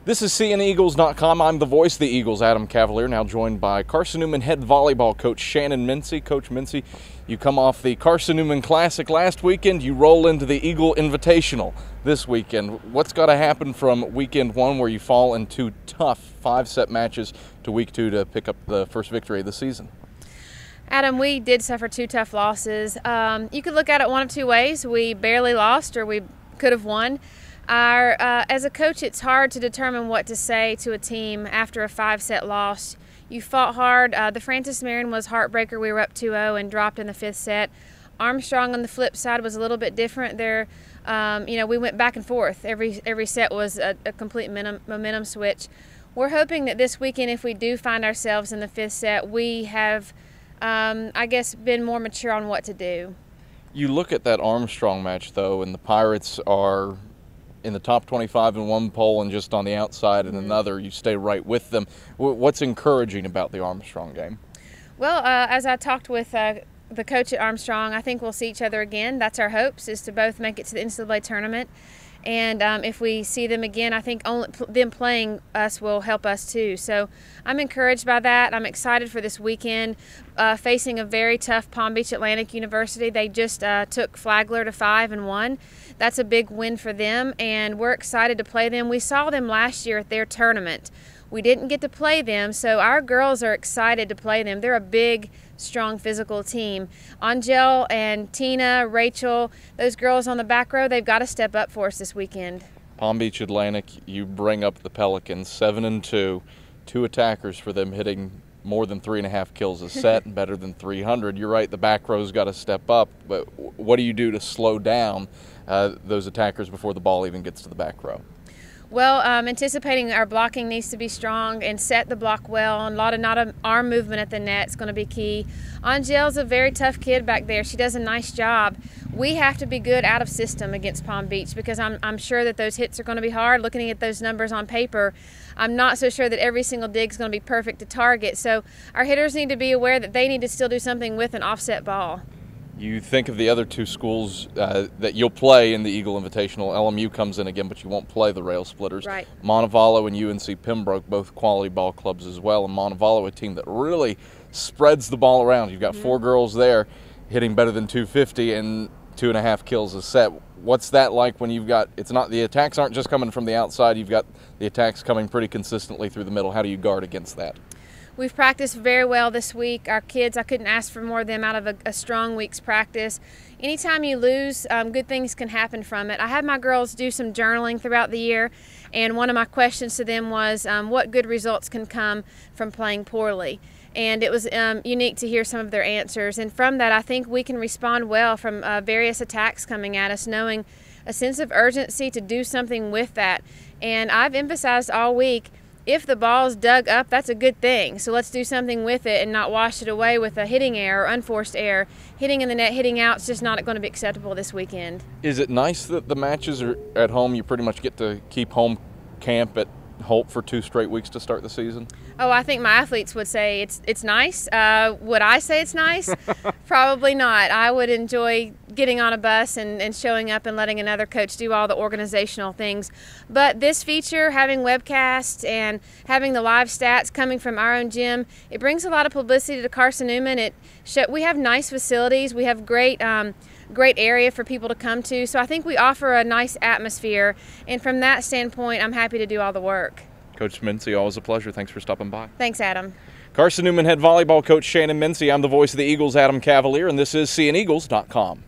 This is CNEagles.com. I'm the voice of the Eagles, Adam Cavalier, now joined by Carson-Newman head volleyball coach Shannon Mincey. Coach Mincey, you come off the Carson-Newman Classic last weekend. You roll into the Eagle Invitational this weekend. What's got to happen from weekend one, where you fall in two tough 5-set matches, to week two to pick up the first victory of the season? Adam, we did suffer two tough losses. You could look at it one of two ways. We barely lost, or we could have won. As a coach, it's hard to determine what to say to a team after a 5-set loss. You fought hard. The Francis Marion was heartbreaker. We were up 2-0 and dropped in the 5th set. Armstrong on the flip side was a little bit different. There, we went back and forth. Every set was a complete momentum switch. We're hoping that this weekend, if we do find ourselves in the 5th set, we have, been more mature on what to do. You look at that Armstrong match, though, and the Pirates are in the top 25 in one poll and just on the outside in another. You stay right with them. What's encouraging about the Armstrong game? Well, as I talked with the coach at Armstrong, I think we'll see each other again. That's our hopes, is to both make it to the NCAA tournament. And if we see them again, I think only them playing us will help us too. So I'm encouraged by that. I'm excited for this weekend, facing a very tough Palm Beach Atlantic University. They just took Flagler to 5-1. That's a big win for them, and we're excited to play them. We saw them last year at their tournament. We didn't get to play them, so our girls are excited to play them. They're a big, strong, physical team. Angel and Tina, Rachel, those girls on the back row, they've got to step up for us this weekend. Palm Beach Atlantic, you bring up the Pelicans, 7-2, 2 attackers for them hitting more than 3.5 kills a set and better than 300. You're right, the back row's got to step up, but what do you do to slow down those attackers before the ball even gets to the back row? Well, anticipating our blocking needs to be strong and set the block well. And a lot of arm movement at the net is going to be key. Angel's a very tough kid back there. She does a nice job. We have to be good out of system against Palm Beach, because I'm sure that those hits are going to be hard. Looking at those numbers on paper, I'm not so sure that every single dig is going to be perfect to target. So our hitters need to be aware that they need to still do something with an offset ball. You think of the other two schools that you'll play in the Eagle Invitational. LMU comes in again, but you won't play the Rail Splitters. Right. Montevallo and UNC Pembroke, both quality ball clubs as well. And Montevallo, a team that really spreads the ball around. You've got 4 girls there hitting better than 250 and 2.5 kills a set. What's that like when you've got, it's not, the attacks aren't just coming from the outside, you've got the attacks coming pretty consistently through the middle. How do you guard against that? We've practiced very well this week. Our kids, I couldn't ask for more of them out of a strong week's practice. Anytime you lose, good things can happen from it. I had my girls do some journaling throughout the year, and one of my questions to them was what good results can come from playing poorly. And it was unique to hear some of their answers. And from that, I think we can respond well from various attacks coming at us, knowing a sense of urgency to do something with that. And I've emphasized all week, if the ball's dug up, that's a good thing. So let's do something with it and not wash it away with a hitting error or unforced error. Hitting in the net, hitting out, it's just not going to be acceptable this weekend. Is it nice that the matches are at home? You pretty much get to keep home camp at Hope for 2 straight weeks to start the season? Oh, I think my athletes would say it's nice. Would I say it's nice? Probably not. I would enjoy getting on a bus and showing up and letting another coach do all the organizational things. But this feature, having webcasts and having the live stats coming from our own gym, it brings a lot of publicity to Carson-Newman. We have nice facilities. We have great area for people to come to. So I think we offer a nice atmosphere. And from that standpoint, I'm happy to do all the work. Coach Mincey, always a pleasure. Thanks for stopping by. Thanks, Adam. Carson-Newman head volleyball coach Shannon Mincey. I'm the voice of the Eagles, Adam Cavalier, and this is CNEagles.com.